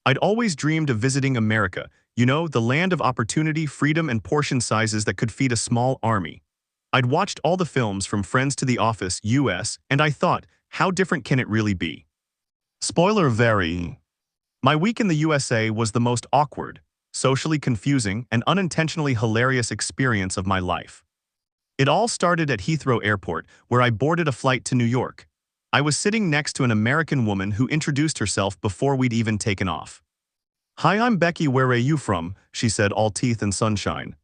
I'd always dreamed of visiting America, you know, the land of opportunity, freedom, and portion sizes that could feed a small army. I'd watched all the films from Friends to The Office, US, and I thought, how different can it really be? Spoiler very. My week in the USA was the most awkward, socially confusing, and unintentionally hilarious experience of my life. It all started at Heathrow Airport, where I boarded a flight to New York. I was sitting next to an American woman who introduced herself before we'd even taken off. "Hi, I'm Becky, where are you from?" she said, all teeth and sunshine.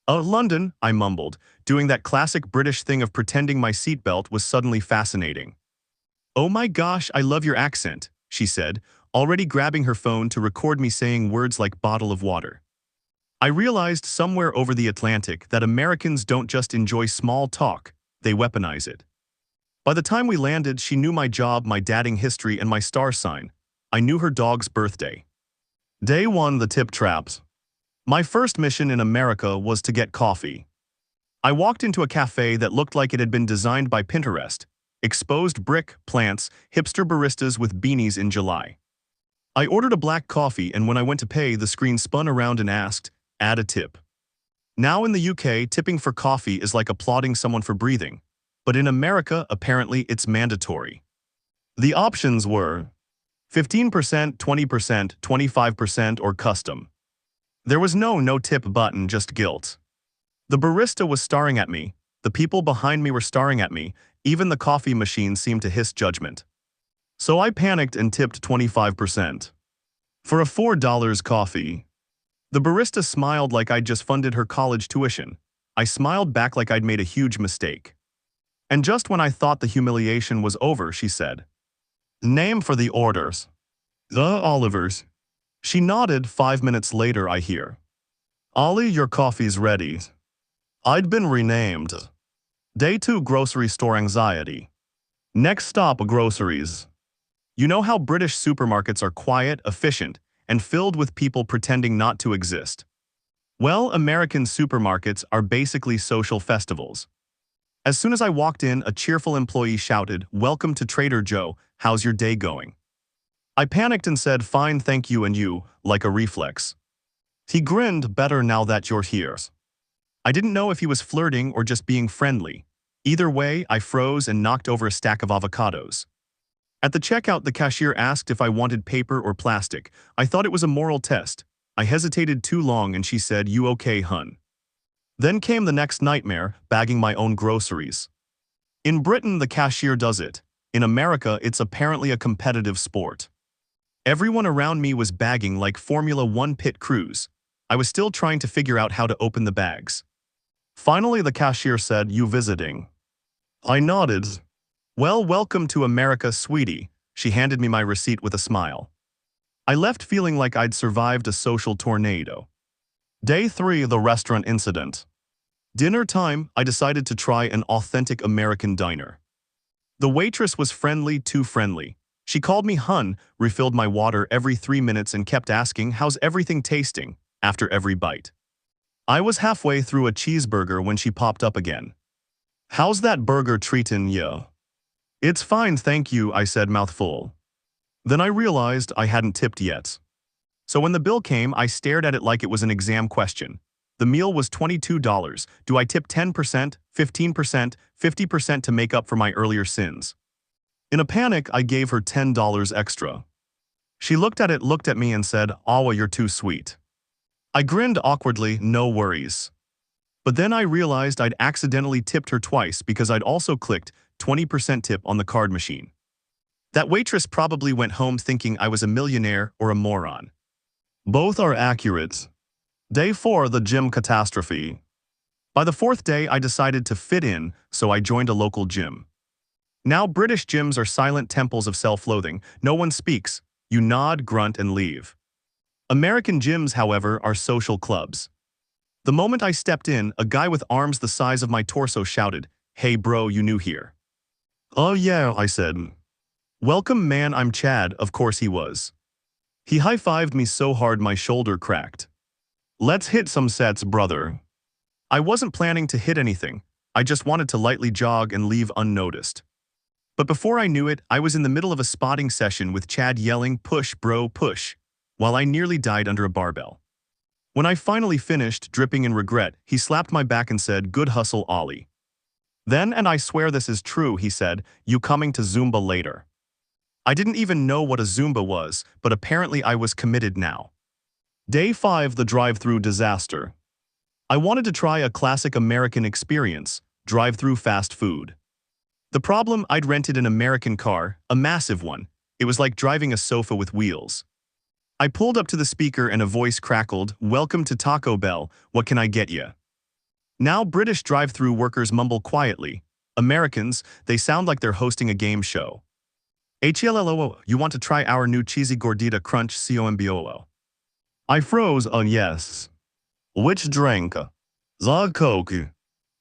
London," I mumbled, doing that classic British thing of pretending my seatbelt was suddenly fascinating. "Oh my gosh, I love your accent," she said, already grabbing her phone to record me saying words like bottle of water. I realized somewhere over the Atlantic that Americans don't just enjoy small talk, they weaponize it. By the time we landed, she knew my job, my dating history, and my star sign. I knew her dog's birthday. Day 1, the tip traps. My first mission in America was to get coffee. I walked into a cafe that looked like it had been designed by Pinterest. Exposed brick, plants, hipster baristas with beanies in July. I ordered a black coffee, and when I went to pay, the screen spun around and asked, "Add a tip." Now in the UK, tipping for coffee is like applauding someone for breathing. But in America, apparently it's mandatory. The options were 15%, 20%, 25%, or custom. There was no tip button, just guilt. The barista was staring at me, the people behind me were staring at me, even the coffee machine seemed to hiss judgment. So I panicked and tipped 25%. For a $4 coffee. The barista smiled like I'd just funded her college tuition. I smiled back like I'd made a huge mistake. And just when I thought the humiliation was over, she said, "Name for the orders." "The Olivers." She nodded. 5 minutes later, I hear, "Ollie, your coffee's ready." I'd been renamed. Day 2, grocery store anxiety. Next stop, groceries. You know how British supermarkets are quiet, efficient, and filled with people pretending not to exist? Well, American supermarkets are basically social festivals. As soon as I walked in, a cheerful employee shouted, "Welcome to Trader Joe, how's your day going?" I panicked and said, "Fine, thank you, and you," like a reflex. He grinned, "Better now that you're here." I didn't know if he was flirting or just being friendly. Either way, I froze and knocked over a stack of avocados. At the checkout, the cashier asked if I wanted paper or plastic. I thought it was a moral test. I hesitated too long and she said, "You okay, hun?" Then came the next nightmare, bagging my own groceries. In Britain, the cashier does it. In America, it's apparently a competitive sport. Everyone around me was bagging like Formula One pit crews. I was still trying to figure out how to open the bags. Finally, the cashier said, "You visiting?" I nodded. "Well, welcome to America, sweetie." She handed me my receipt with a smile. I left feeling like I'd survived a social tornado. Day 3, the restaurant incident. Dinner time, I decided to try an authentic American diner. The waitress was friendly, too friendly. She called me hun, refilled my water every 3 minutes, and kept asking, "How's everything tasting?" after every bite. I was halfway through a cheeseburger when she popped up again. "How's that burger treatin' ya?" "It's fine, thank you," I said, mouthful. Then I realized I hadn't tipped yet. So when the bill came, I stared at it like it was an exam question. The meal was $22. Do I tip 10%, 15%, 50% to make up for my earlier sins? In a panic, I gave her $10 extra. She looked at me and said, "Awa, you're too sweet." I grinned awkwardly, "No worries." But then I realized I'd accidentally tipped her twice because I'd also clicked 20% tip on the card machine. That waitress probably went home thinking I was a millionaire or a moron. Both are accurate. Day 4, the gym catastrophe. By the 4th day, I decided to fit in, so I joined a local gym. Now British gyms are silent temples of self-loathing. No one speaks. You nod, grunt, and leave. American gyms, however, are social clubs. The moment I stepped in, a guy with arms the size of my torso shouted, "Hey bro, you new here?" "Oh yeah," I said. "Welcome man, I'm Chad." Of course he was. He high-fived me so hard my shoulder cracked. "Let's hit some sets, brother." I wasn't planning to hit anything. I just wanted to lightly jog and leave unnoticed. But before I knew it, I was in the middle of a spotting session with Chad yelling, "Push, bro, push." while I nearly died under a barbell. When I finally finished, dripping in regret, he slapped my back and said, "Good hustle, Ollie." Then, and I swear this is true, he said, "You coming to Zumba later?" I didn't even know what a Zumba was, but apparently I was committed now. Day 5, the drive-thru disaster. I wanted to try a classic American experience, drive-thru fast food. The problem, I'd rented an American car, a massive one. It was like driving a sofa with wheels. I pulled up to the speaker and a voice crackled, "Welcome to Taco Bell, what can I get ya?" Now British drive-thru workers mumble quietly. Americans, they sound like they're hosting a game show. "Hello, you want to try our new cheesy gordita crunch combo?" I froze, yes. "Which drink?" "The Coke."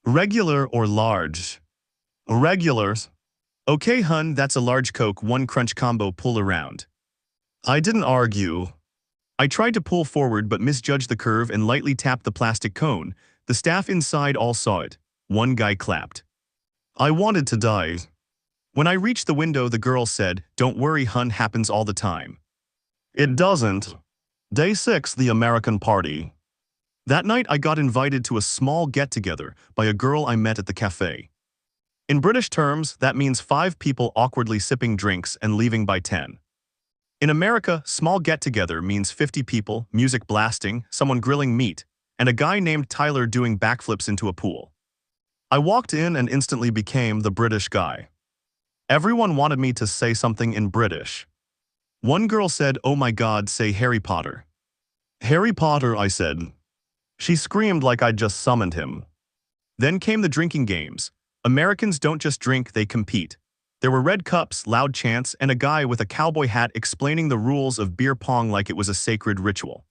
"Regular or large?" "Regulars." "Okay, hun, that's a large Coke, one crunch combo, pull around." I didn't argue. I tried to pull forward but misjudged the curve and lightly tapped the plastic cone. The staff inside all saw it. One guy clapped. I wanted to die. When I reached the window, the girl said, "Don't worry, hun, happens all the time." It doesn't. Day 6, the American party. That night I got invited to a small get-together by a girl I met at the cafe. In British terms, that means 5 people awkwardly sipping drinks and leaving by 10. In America, small get-together means 50 people, music blasting, someone grilling meat, and a guy named Tyler doing backflips into a pool. I walked in and instantly became the British guy. Everyone wanted me to say something in British. One girl said, "Oh my God, say Harry Potter." "Harry Potter," I said. She screamed like I'd just summoned him. Then came the drinking games. Americans don't just drink, they compete. There were red cups, loud chants, and a guy with a cowboy hat explaining the rules of beer pong like it was a sacred ritual.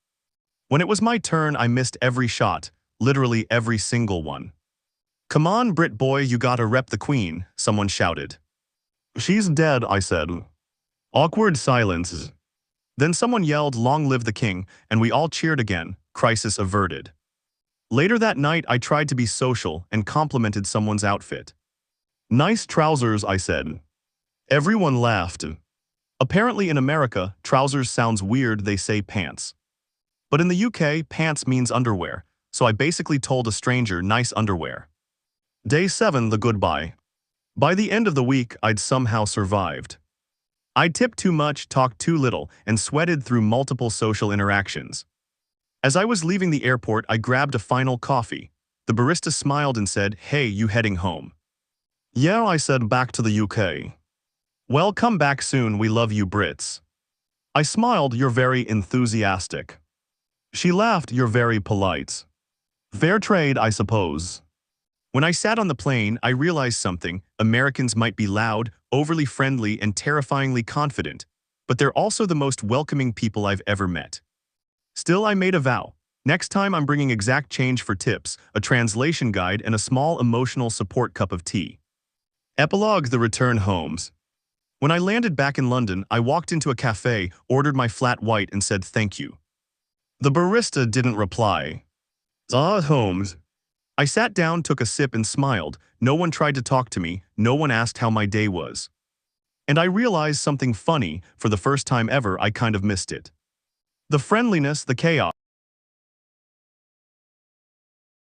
When it was my turn, I missed every shot, literally every single one. "Come on, Brit boy, you gotta rep the queen," someone shouted. "She's dead," I said. Awkward silence. Then someone yelled, "Long live the king," and we all cheered again, crisis averted. Later that night, I tried to be social and complimented someone's outfit. "Nice trousers," I said. Everyone laughed. Apparently in America, trousers sounds weird, they say pants. But in the UK, pants means underwear, so I basically told a stranger, "Nice underwear." Day 7, the goodbye. By the end of the week, I'd somehow survived. I tipped too much, talked too little, and sweated through multiple social interactions. As I was leaving the airport, I grabbed a final coffee. The barista smiled and said, "Hey, you heading home?" "Yeah," I said, "back to the UK." "Well, come back soon, we love you Brits." I smiled, "You're very enthusiastic." She laughed, "You're very polite." Fair trade, I suppose. When I sat on the plane, I realized something. Americans might be loud, overly friendly, and terrifyingly confident, but they're also the most welcoming people I've ever met. Still, I made a vow. Next time I'm bringing exact change for tips, a translation guide, and a small emotional support cup of tea. Epilogue: the return homes. When I landed back in London, I walked into a cafe, ordered my flat white, and said thank you. The barista didn't reply. Homes. I sat down, took a sip, and smiled. No one tried to talk to me, no one asked how my day was. And I realized something funny. For the first time ever, I kind of missed it. The friendliness, the chaos.